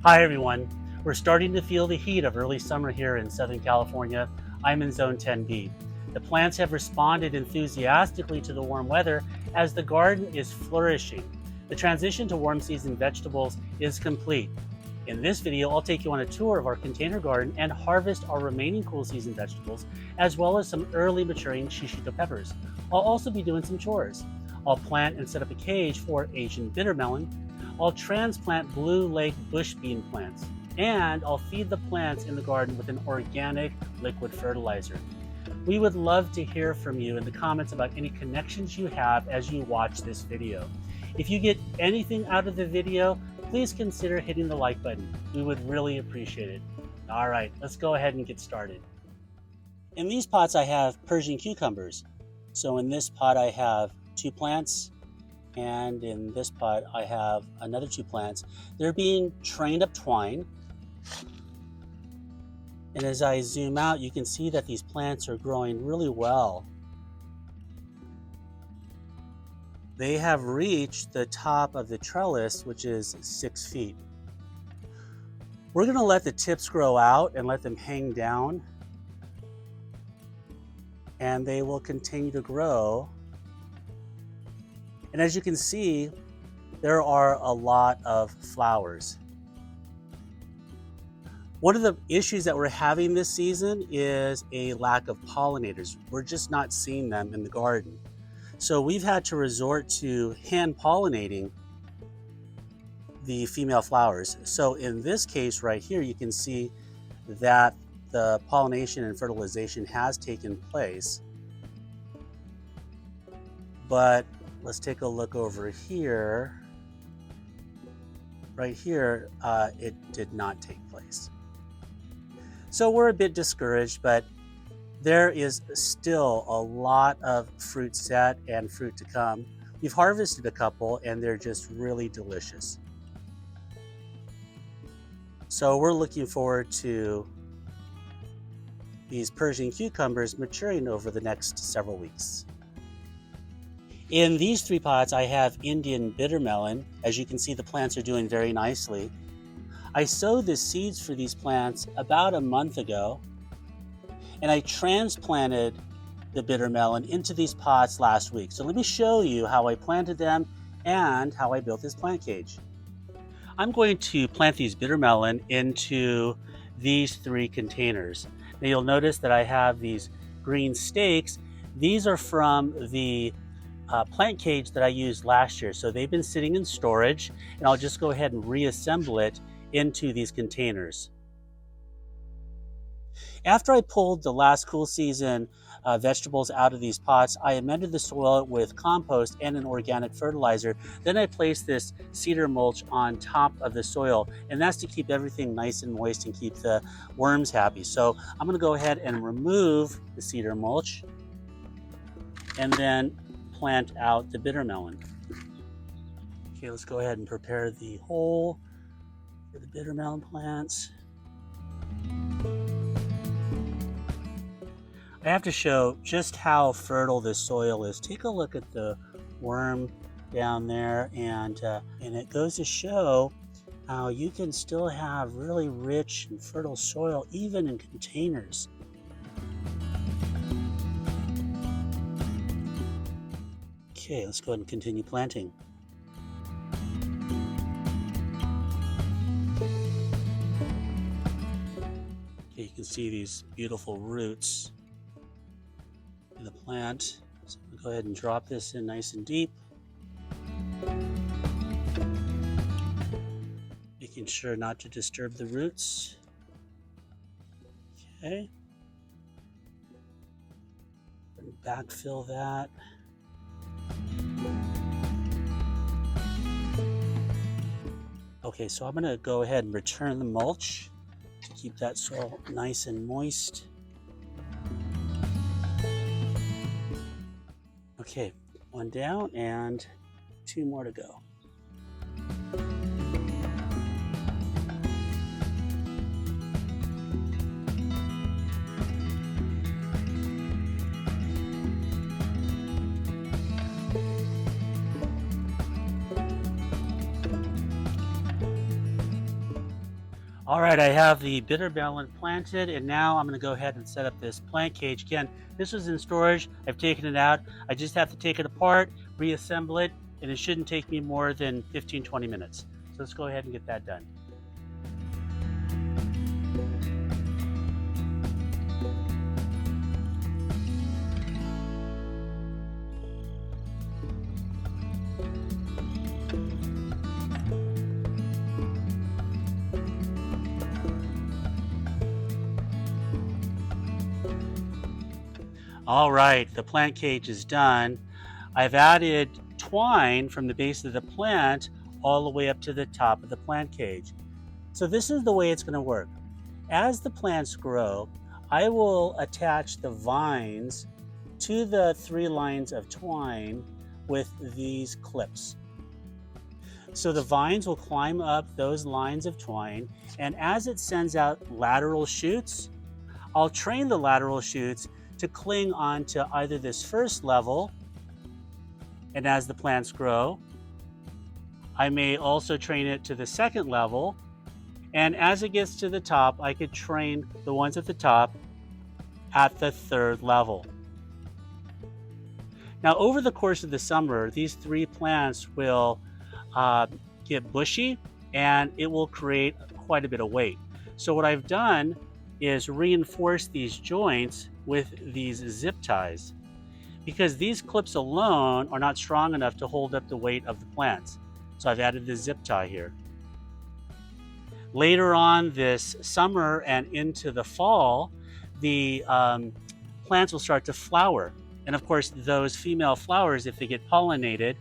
Hi everyone. We're starting to feel the heat of early summer here in Southern California. I'm in Zone 10B. The plants have responded enthusiastically to the warm weather as the garden is flourishing. The transition to warm season vegetables is complete. In this video, I'll take you on a tour of our container garden and harvest our remaining cool season vegetables, as well as some early maturing Shishito peppers. I'll also be doing some chores. I'll plant and set up a cage for Asian bitter melon. I'll transplant Blue Lake bush bean plants, and I'll feed the plants in the garden with an organic liquid fertilizer. We would love to hear from you in the comments about any connections you have as you watch this video. If you get anything out of the video, please consider hitting the like button. We would really appreciate it. All right, let's go ahead and get started. In these pots, I have Persian cucumbers. So in this pot, I have 2 plants. And in this pot, I have another 2 plants. They're being trained up twine. And as I zoom out, you can see that these plants are growing really well. They have reached the top of the trellis, which is 6 feet. We're going to let the tips grow out and let them hang down. And they will continue to grow. And as you can see, there are a lot of flowers. One of the issues that we're having this season is a lack of pollinators. We're just not seeing them in the garden. So we've had to resort to hand pollinating the female flowers. So in this case right here, you can see that the pollination and fertilization has taken place. But let's take a look over here. Right here, it did not take place. So we're a bit discouraged, but there is still a lot of fruit set and fruit to come. We've harvested a couple and they're just really delicious. So we're looking forward to these Persian cucumbers maturing over the next several weeks. In these 3 pots, I have Indian bitter melon. As you can see, the plants are doing very nicely. I sowed the seeds for these plants about a month ago, and I transplanted the bitter melon into these pots last week. So let me show you how I planted them and how I built this plant cage. I'm going to plant these bitter melon into these 3 containers. Now you'll notice that I have these green stakes. These are from the plant cage that I used last year. So they've been sitting in storage, and I'll just go ahead and reassemble it into these containers. After I pulled the last cool season vegetables out of these pots, I amended the soil with compost and an organic fertilizer. Then I placed this cedar mulch on top of the soil, and that's to keep everything nice and moist and keep the worms happy. So I'm going to go ahead and remove the cedar mulch and then plant out the bitter melon. Okay, let's go ahead and prepare the hole for the bitter melon plants. I have to show just how fertile this soil is. Take a look at the worm down there, and it goes to show how you can still have really rich and fertile soil even in containers. Okay, let's go ahead and continue planting. Okay, you can see these beautiful roots in the plant. So I'm going to go ahead and drop this in nice and deep. Making sure not to disturb the roots. Okay. Backfill that. Okay, so I'm going to go ahead and return the mulch to keep that soil nice and moist. Okay, 1 down and 2 more to go. All right, I have the bitter melon planted, and now I'm going to go ahead and set up this plant cage. Again, this was in storage. I've taken it out. I just have to take it apart, reassemble it, and it shouldn't take me more than 15-20 minutes. So let's go ahead and get that done. All right, the plant cage is done. I've added twine from the base of the plant all the way up to the top of the plant cage. So this is the way it's going to work. As the plants grow, I will attach the vines to the 3 lines of twine with these clips. So the vines will climb up those lines of twine, and as it sends out lateral shoots, I'll train the lateral shoots to cling onto either this first level, and as the plants grow, I may also train it to the second level, and as it gets to the top, I could train the ones at the top at the 3rd level. Now, over the course of the summer, these 3 plants will get bushy, and it will create quite a bit of weight. So what I've done is reinforce these joints with these zip ties, because these clips alone are not strong enough to hold up the weight of the plants. So I've added the zip tie here. Later on this summer and into the fall, the plants will start to flower. And of course, those female flowers, if they get pollinated,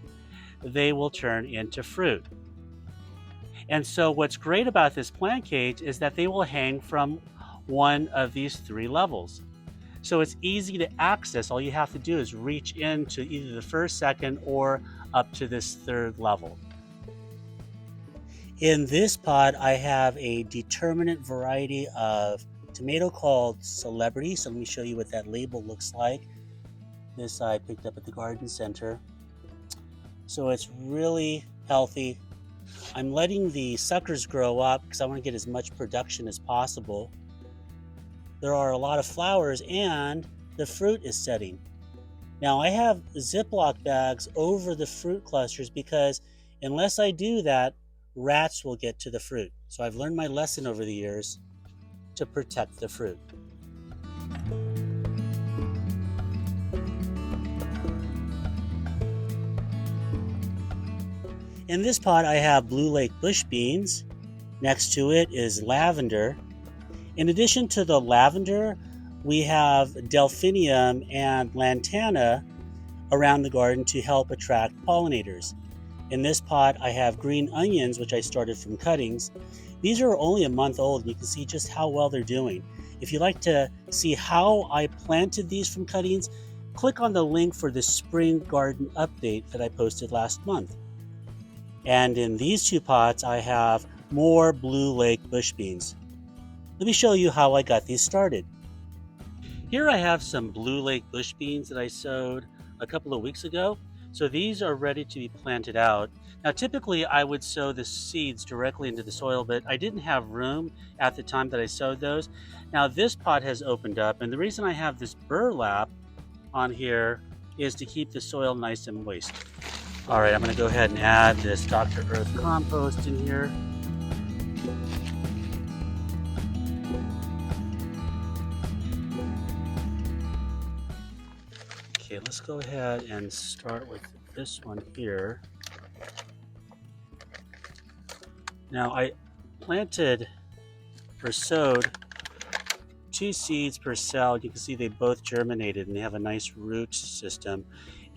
they will turn into fruit. And so what's great about this plant cage is that they will hang from one of these 3 levels. So it's easy to access. All you have to do is reach into either the 1st, 2nd, or up to this 3rd level. In this pot, I have a determinate variety of tomato called Celebrity. So let me show you what that label looks like. This I picked up at the garden center. So it's really healthy. I'm letting the suckers grow up because I want to get as much production as possible. There are a lot of flowers and the fruit is setting. Now I have Ziploc bags over the fruit clusters because unless I do that, rats will get to the fruit. So I've learned my lesson over the years to protect the fruit. In this pot, I have Blue Lake bush beans. Next to it is lavender. In addition to the lavender, we have delphinium and lantana around the garden to help attract pollinators. In this pot, I have green onions, which I started from cuttings. These are only a month old, and you can see just how well they're doing. If you'd like to see how I planted these from cuttings, click on the link for the spring garden update that I posted last month. And in these 2 pots, I have more Blue Lake bush beans. Let me show you how I got these started. Here I have some Blue Lake bush beans that I sowed a couple of weeks ago. So these are ready to be planted out. Now typically I would sow the seeds directly into the soil, but I didn't have room at the time that I sowed those. Now this pot has opened up, and the reason I have this burlap on here is to keep the soil nice and moist. All right, I'm going to go ahead and add this Dr. Earth compost in here. Okay, let's go ahead and start with this one here. Now I planted or sowed 2 seeds per cell. You can see they both germinated and they have a nice root system.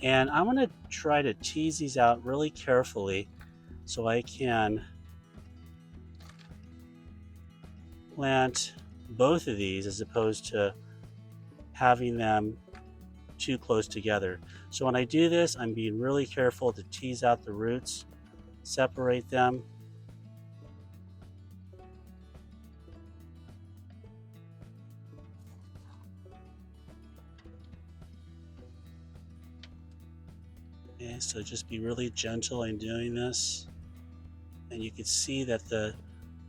And I want to try to tease these out really carefully so I can plant both of these as opposed to having them too close together. So when I do this, I'm being really careful to tease out the roots, separate them. Okay, so just be really gentle in doing this. And you can see that the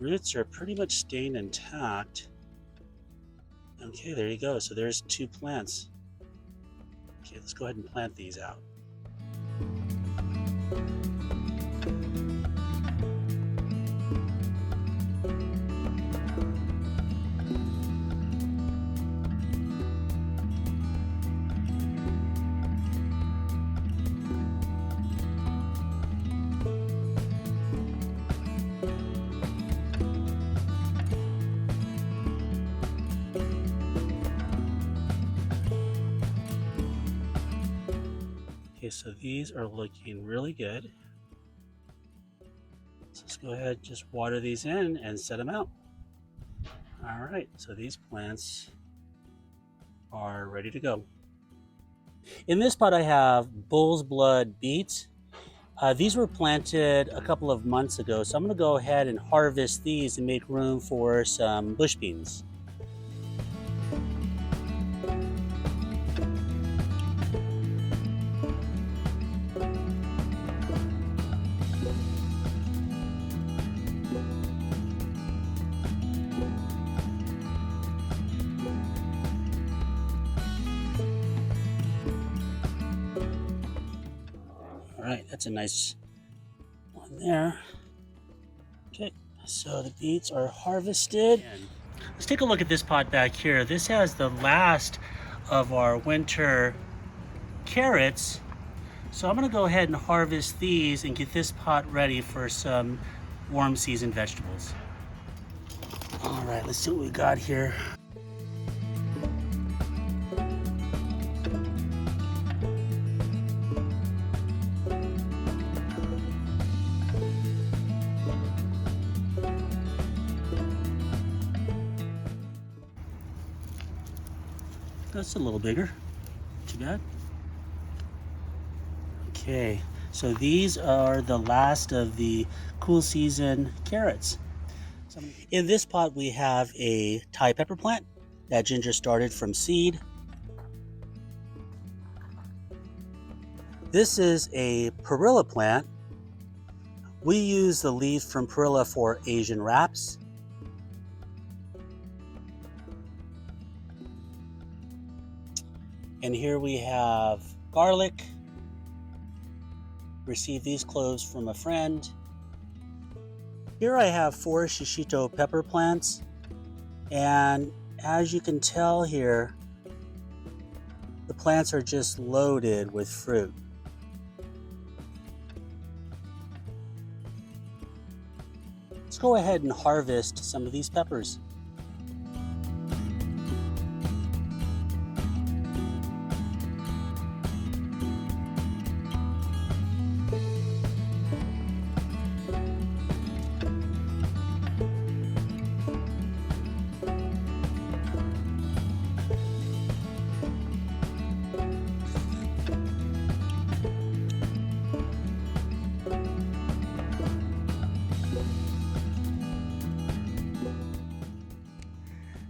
roots are pretty much staying intact. Okay, there you go. So there's 2 plants. Okay, let's go ahead and plant these out. Okay, so these are looking really good. So let's go ahead, just water these in and set them out. All right, so these plants are ready to go. In this pot I have bull's blood beets. These were planted a couple of months ago, so I'm going to go ahead and harvest these and make room for some bush beans. All right, that's a nice one there. Okay, so the beets are harvested. Let's take a look at this pot back here. This has the last of our winter carrots. So I'm going to go ahead and harvest these and get this pot ready for some warm season vegetables. All right, let's see what we got here. That's a little bigger. Too bad. Okay, so these are the last of the cool season carrots. In this pot we have a Thai pepper plant that Ginger started from seed. This is a Perilla plant. We use the leaf from Perilla for Asian wraps. And here we have garlic. Received these cloves from a friend. Here I have 4 Shishito pepper plants. And as you can tell here, the plants are just loaded with fruit. Let's go ahead and harvest some of these peppers.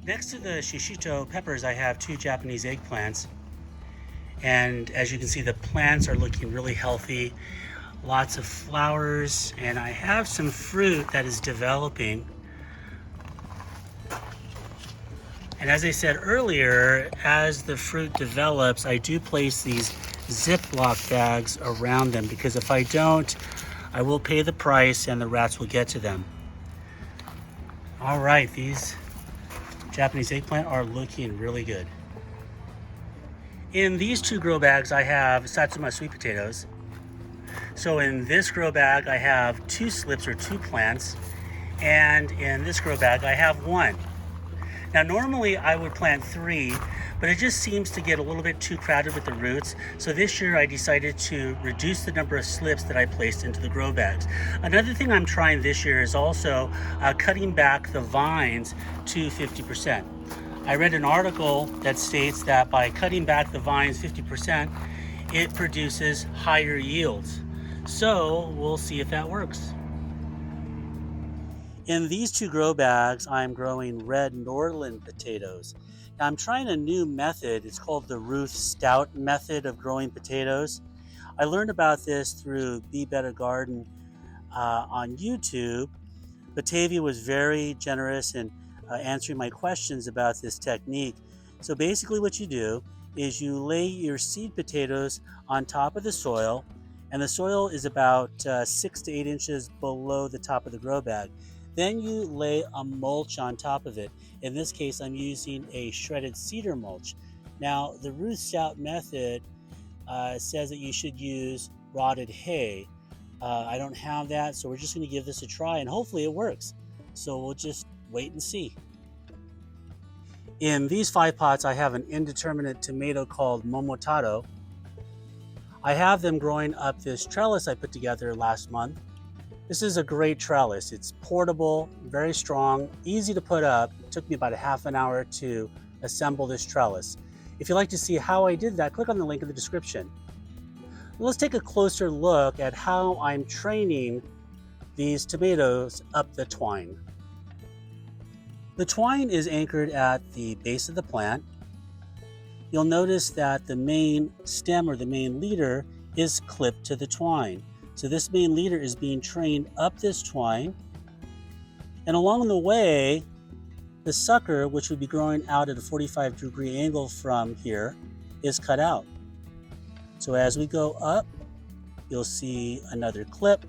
Next to the Shishito peppers, I have 2 Japanese eggplants. And as you can see, the plants are looking really healthy. Lots of flowers, and I have some fruit that is developing. And as I said earlier, as the fruit develops, I do place these Ziploc bags around them, because if I don't, I will pay the price and the rats will get to them. All right, these Japanese eggplant are looking really good. In these 2 grow bags, I have Satsuma sweet potatoes. So in this grow bag, I have 2 slips or 2 plants. And in this grow bag, I have 1. Now, normally I would plant 3, but it just seems to get a little bit too crowded with the roots. So this year I decided to reduce the number of slips that I placed into the grow bags. Another thing I'm trying this year is also cutting back the vines to 50%. I read an article that states that by cutting back the vines 50%, it produces higher yields. So we'll see if that works. In these 2 grow bags, I'm growing red Norland potatoes. Now, I'm trying a new method. It's called the Ruth Stout method of growing potatoes. I learned about this through Be Better Garden on YouTube. Batavia was very generous in answering my questions about this technique. So basically what you do is you lay your seed potatoes on top of the soil, and the soil is about 6 to 8 inches below the top of the grow bag. Then you lay a mulch on top of it. In this case, I'm using a shredded cedar mulch. Now, the Ruth Stout method says that you should use rotted hay. I don't have that, so we're just going to give this a try, and hopefully it works. So we'll just wait and see. In these 5 pots, I have an indeterminate tomato called Momotaro. I have them growing up this trellis I put together last month. This is a great trellis. It's portable, very strong, easy to put up. It took me about a half an hour to assemble this trellis. If you'd like to see how I did that, click on the link in the description. Let's take a closer look at how I'm training these tomatoes up the twine. The twine is anchored at the base of the plant. You'll notice that the main stem or the main leader is clipped to the twine. So this main leader is being trained up this twine. And along the way, the sucker, which would be growing out at a 45-degree angle from here, is cut out. So as we go up, you'll see another clip.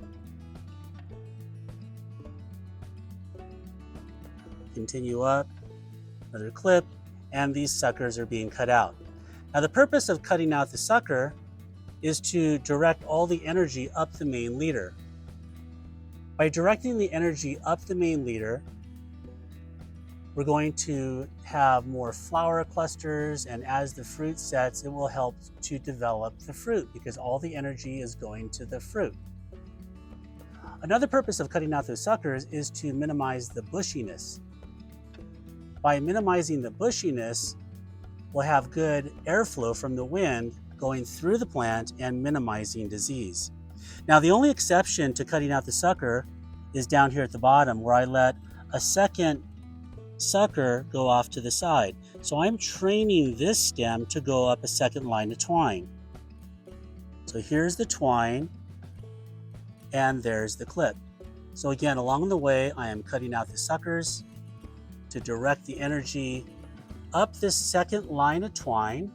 Continue up, another clip, and these suckers are being cut out. Now the purpose of cutting out the sucker is to direct all the energy up the main leader. By directing the energy up the main leader, we're going to have more flower clusters, and as the fruit sets, it will help to develop the fruit because all the energy is going to the fruit. Another purpose of cutting out those suckers is to minimize the bushiness. By minimizing the bushiness, we'll have good airflow from the wind going through the plant and minimizing disease. Now, the only exception to cutting out the sucker is down here at the bottom, where I let a second sucker go off to the side. So I'm training this stem to go up a second line of twine. So here's the twine, and there's the clip. So again, along the way, I am cutting out the suckers to direct the energy up this second line of twine.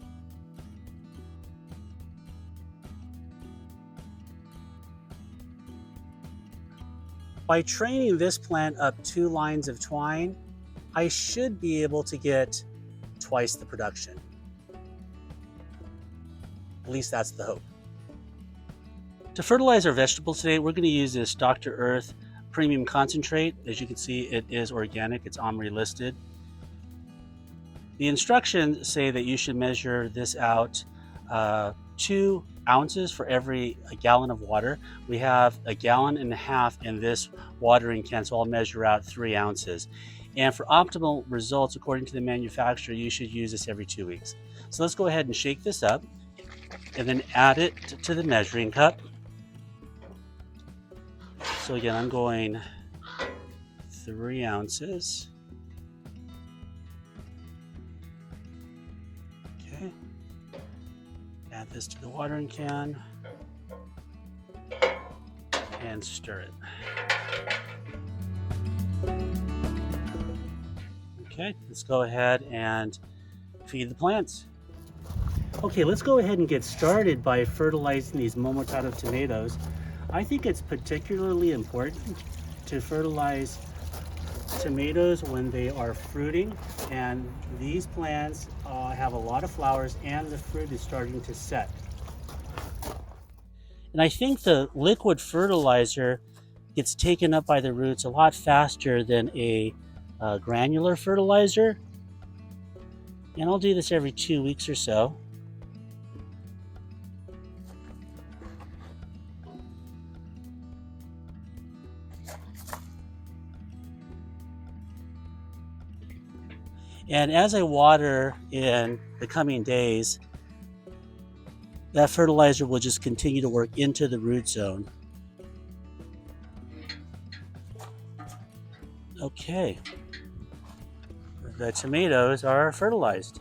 By training this plant up 2 lines of twine, I should be able to get twice the production. At least that's the hope. To fertilize our vegetables today, we're going to use this Dr. Earth Premium Concentrate. As you can see, it is organic. It's OMRI listed. The instructions say that you should measure this out 2 ounces for every gallon of water. We have 1.5 gallons in this watering can, so I'll measure out 3 ounces. And for optimal results, according to the manufacturer, you should use this every 2 weeks. So let's go ahead and shake this up and then add it to the measuring cup. So again, I'm going 3 ounces. Okay. Add this to the watering can and stir it. Okay, let's go ahead and feed the plants. Okay, let's go ahead and get started by fertilizing these Momotaro tomatoes. I think it's particularly important to fertilize tomatoes when they are fruiting, and these plants have a lot of flowers and the fruit is starting to set. And I think the liquid fertilizer gets taken up by the roots a lot faster than a granular fertilizer. And I'll do this every 2 weeks or so. And as I water in the coming days, that fertilizer will just continue to work into the root zone. Okay, the tomatoes are fertilized.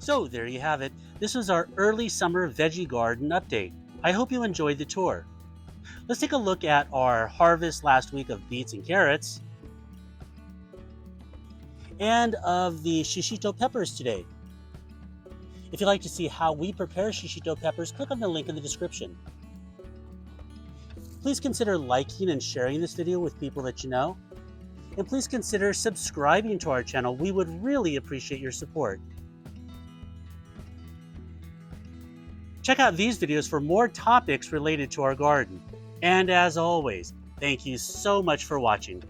So there you have it. This was our early summer veggie garden update. I hope you enjoyed the tour. Let's take a look at our harvest last week of beets and carrots and of the shishito peppers today. If you'd like to see how we prepare shishito peppers, click on the link in the description. Please consider liking and sharing this video with people that you know. And please consider subscribing to our channel. We would really appreciate your support. Check out these videos for more topics related to our garden. And as always, thank you so much for watching.